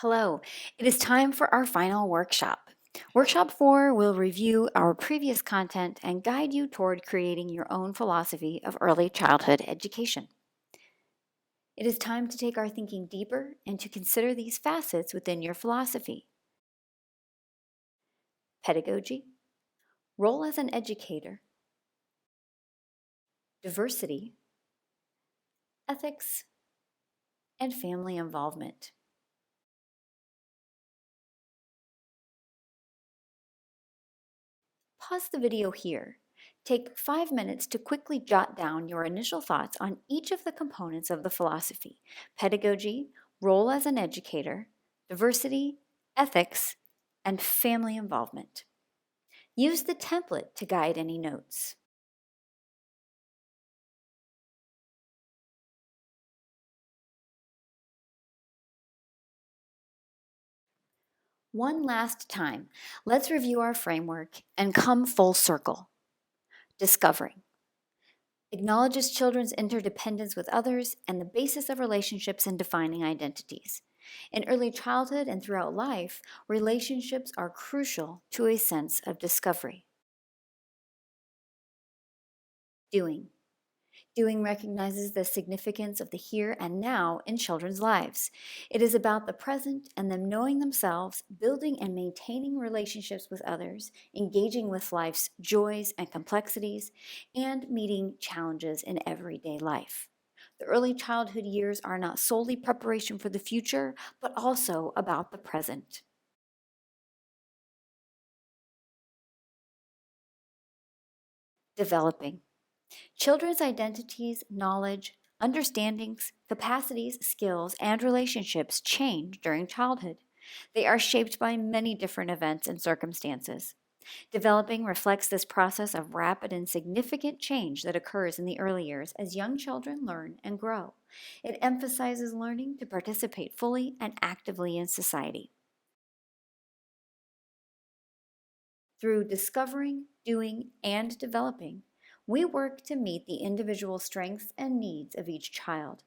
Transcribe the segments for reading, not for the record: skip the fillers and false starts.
Hello, it is time for our final workshop. Workshop 4 will review our previous content and guide you toward creating your own philosophy of early childhood education. It is time to take our thinking deeper and to consider these facets within your philosophy: pedagogy, role as an educator, diversity, ethics, and family involvement. Pause the video here. Take 5 minutes to quickly jot down your initial thoughts on each of the components of the philosophy: pedagogy, role as an educator, diversity, ethics, and family involvement. Use the template to guide any notes. One last time, let's review our framework and come full circle. Discovering acknowledges children's interdependence with others and the basis of relationships and defining identities. In early childhood and throughout life, relationships are crucial to a sense of discovery. Doing. Doing recognizes the significance of the here and now in children's lives. It is about the present and them knowing themselves, building and maintaining relationships with others, engaging with life's joys and complexities, and meeting challenges in everyday life. The early childhood years are not solely preparation for the future, but also about the present. Developing. Children's identities, knowledge, understandings, capacities, skills, and relationships change during childhood. They are shaped by many different events and circumstances. Developing reflects this process of rapid and significant change that occurs in the early years as young children learn and grow. It emphasizes learning to participate fully and actively in society. Through discovering, doing, and developing, we work to meet the individual strengths and needs of each child.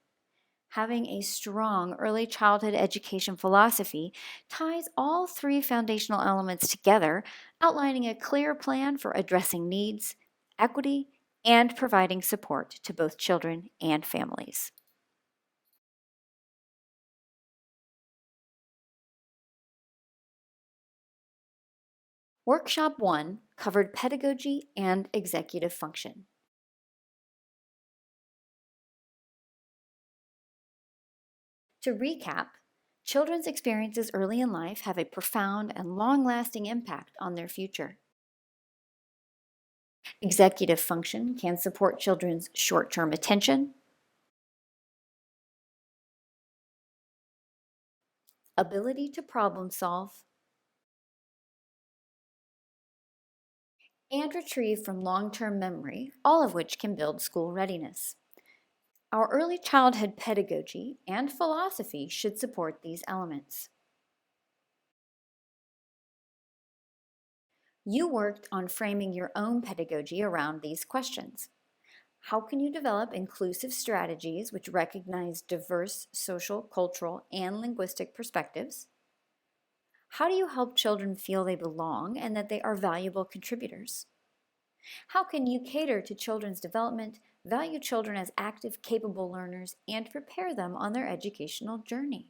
Having a strong early childhood education philosophy ties all three foundational elements together, outlining a clear plan for addressing needs, equity, and providing support to both children and families. Workshop 1 covered pedagogy and executive function. To recap, children's experiences early in life have a profound and long-lasting impact on their future. Executive function can support children's short-term attention, ability to problem solve, and retrieve from long-term memory, all of which can build school readiness. Our early childhood pedagogy and philosophy should support these elements. You worked on framing your own pedagogy around these questions. How can you develop inclusive strategies which recognize diverse social, cultural, and linguistic perspectives? How do you help children feel they belong and that they are valuable contributors? How can you cater to children's development, value children as active, capable learners, and prepare them on their educational journey?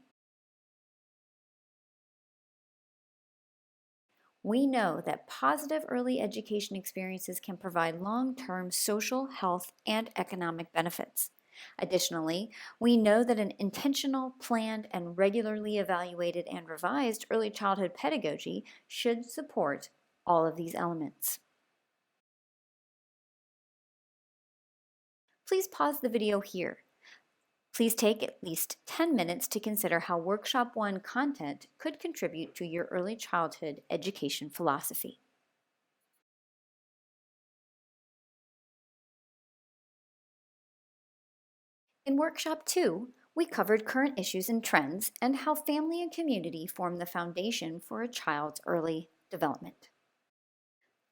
We know that positive early education experiences can provide long-term social, health, and economic benefits. Additionally, we know that an intentional, planned, and regularly evaluated and revised early childhood pedagogy should support all of these elements. Please pause the video here. Please take at least 10 minutes to consider how Workshop 1 content could contribute to your early childhood education philosophy. In Workshop 2, we covered current issues and trends and how family and community form the foundation for a child's early development.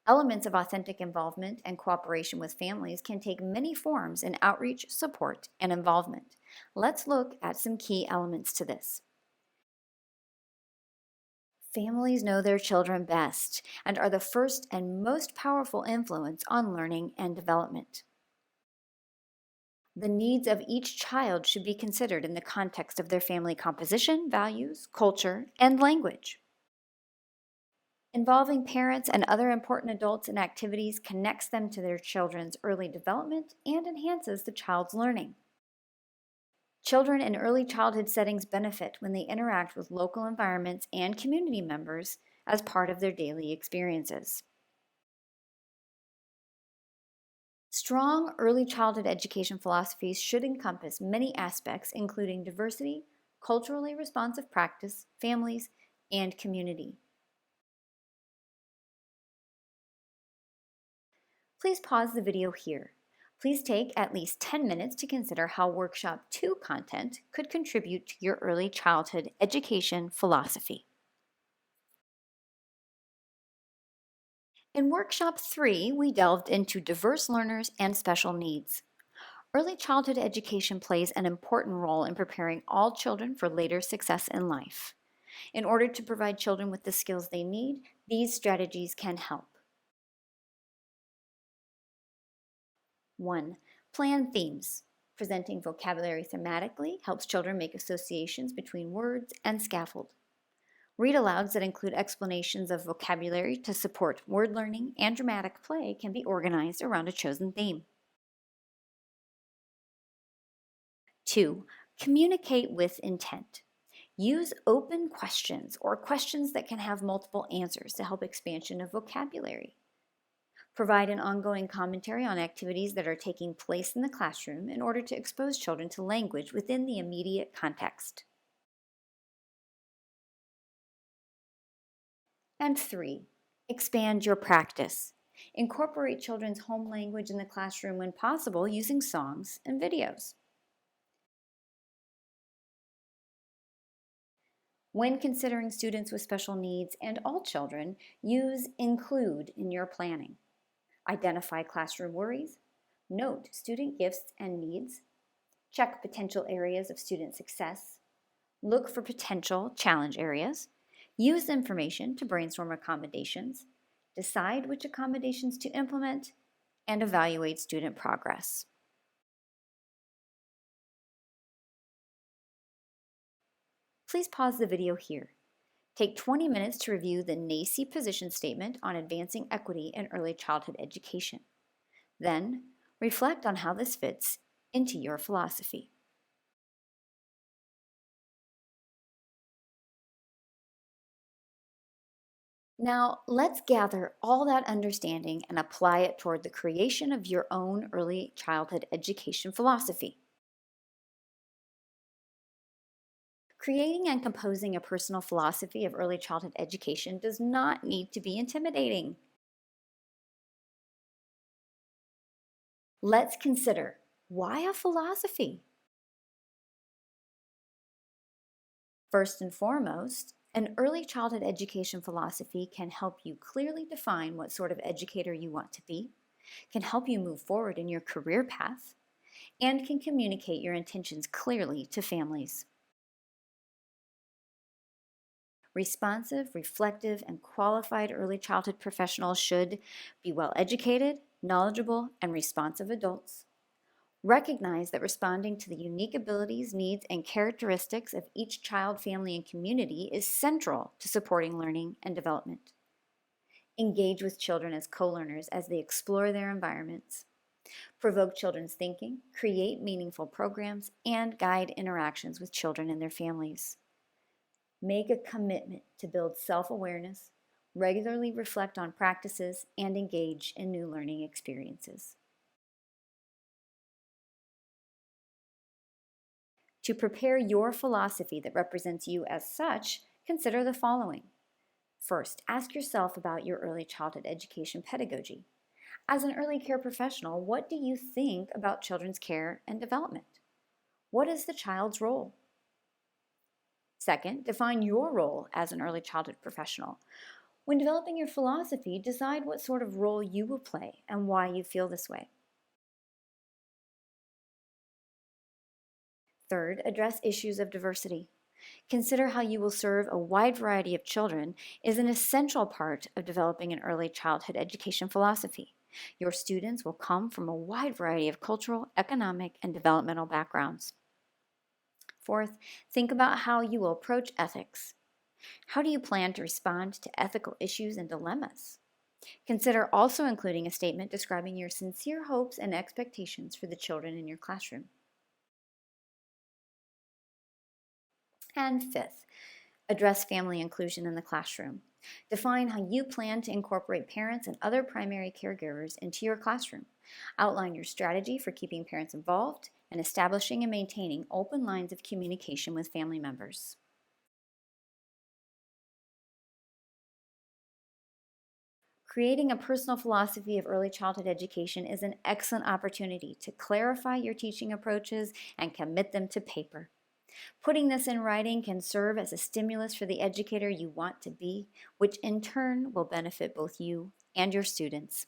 Elements of authentic involvement and cooperation with families can take many forms in outreach, support, and involvement. Let's look at some key elements to this. Families know their children best and are the first and most powerful influence on learning and development. The needs of each child should be considered in the context of their family composition, values, culture, and language. Involving parents and other important adults in activities connects them to their children's early development and enhances the child's learning. Children in early childhood settings benefit when they interact with local environments and community members as part of their daily experiences. Strong early childhood education philosophies should encompass many aspects, including diversity, culturally responsive practice, families, and community. Please pause the video here. Please take at least 10 minutes to consider how Workshop 2 content could contribute to your early childhood education philosophy. In Workshop 3, we delved into diverse learners and special needs. Early childhood education plays an important role in preparing all children for later success in life. In order to provide children with the skills they need, these strategies can help. 1. Plan themes. Presenting vocabulary thematically helps children make associations between words and scaffold. Read-alouds that include explanations of vocabulary to support word learning and dramatic play can be organized around a chosen theme. 2. Communicate with intent. Use open questions or questions that can have multiple answers to help expansion of vocabulary. Provide an ongoing commentary on activities that are taking place in the classroom in order to expose children to language within the immediate context. And 3, expand your practice. Incorporate children's home language in the classroom when possible using songs and videos. When considering students with special needs and all children, use include in your planning. Identify classroom worries, note student gifts and needs, check potential areas of student success, look for potential challenge areas, use information to brainstorm accommodations, decide which accommodations to implement, and evaluate student progress. Please pause the video here. Take 20 minutes to review the NAEYC position statement on advancing equity in early childhood education. Then, reflect on how this fits into your philosophy. Now, let's gather all that understanding and apply it toward the creation of your own early childhood education philosophy. Creating and composing a personal philosophy of early childhood education does not need to be intimidating. Let's consider, why a philosophy? First and foremost, an early childhood education philosophy can help you clearly define what sort of educator you want to be, can help you move forward in your career path, and can communicate your intentions clearly to families. Responsive, reflective, and qualified early childhood professionals should be well educated, knowledgeable, and responsive adults. Recognize that responding to the unique abilities, needs, and characteristics of each child, family, and community is central to supporting learning and development. Engage with children as co-learners as they explore their environments. Provoke children's thinking, create meaningful programs, and guide interactions with children and their families. Make a commitment to build self-awareness, regularly reflect on practices, and engage in new learning experiences. To prepare your philosophy that represents you as such, consider the following. First, ask yourself about your early childhood education pedagogy. As an early care professional, what do you think about children's care and development? What is the child's role? Second, define your role as an early childhood professional. When developing your philosophy, decide what sort of role you will play and why you feel this way. Third, address issues of diversity. Consider how you will serve a wide variety of children is an essential part of developing an early childhood education philosophy. Your students will come from a wide variety of cultural, economic, and developmental backgrounds. Fourth, think about how you will approach ethics. How do you plan to respond to ethical issues and dilemmas? Consider also including a statement describing your sincere hopes and expectations for the children in your classroom. And fifth, address family inclusion in the classroom. Define how you plan to incorporate parents and other primary caregivers into your classroom. Outline your strategy for keeping parents involved and establishing and maintaining open lines of communication with family members. Creating a personal philosophy of early childhood education is an excellent opportunity to clarify your teaching approaches and commit them to paper. Putting this in writing can serve as a stimulus for the educator you want to be, which in turn will benefit both you and your students.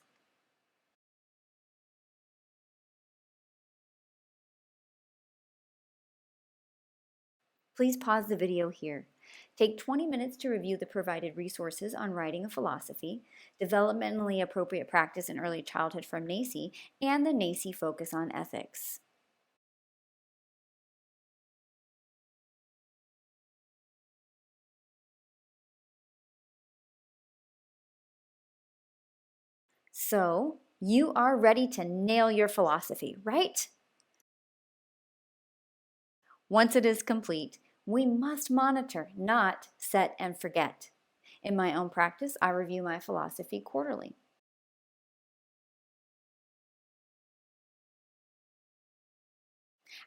Please pause the video here. Take 20 minutes to review the provided resources on writing a philosophy, developmentally appropriate practice in early childhood from NAEYC, and the NAEYC focus on ethics. So, you are ready to nail your philosophy, right? Once it is complete, we must monitor, not set and forget. In my own practice, I review my philosophy quarterly.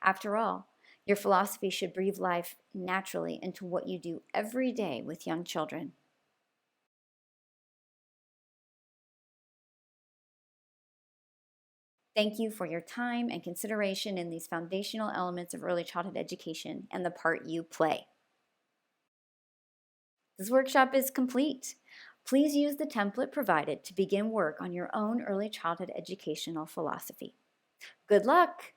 After all, your philosophy should breathe life naturally into what you do every day with young children. Thank you for your time and consideration in these foundational elements of early childhood education and the part you play. This workshop is complete. Please use the template provided to begin work on your own early childhood educational philosophy. Good luck!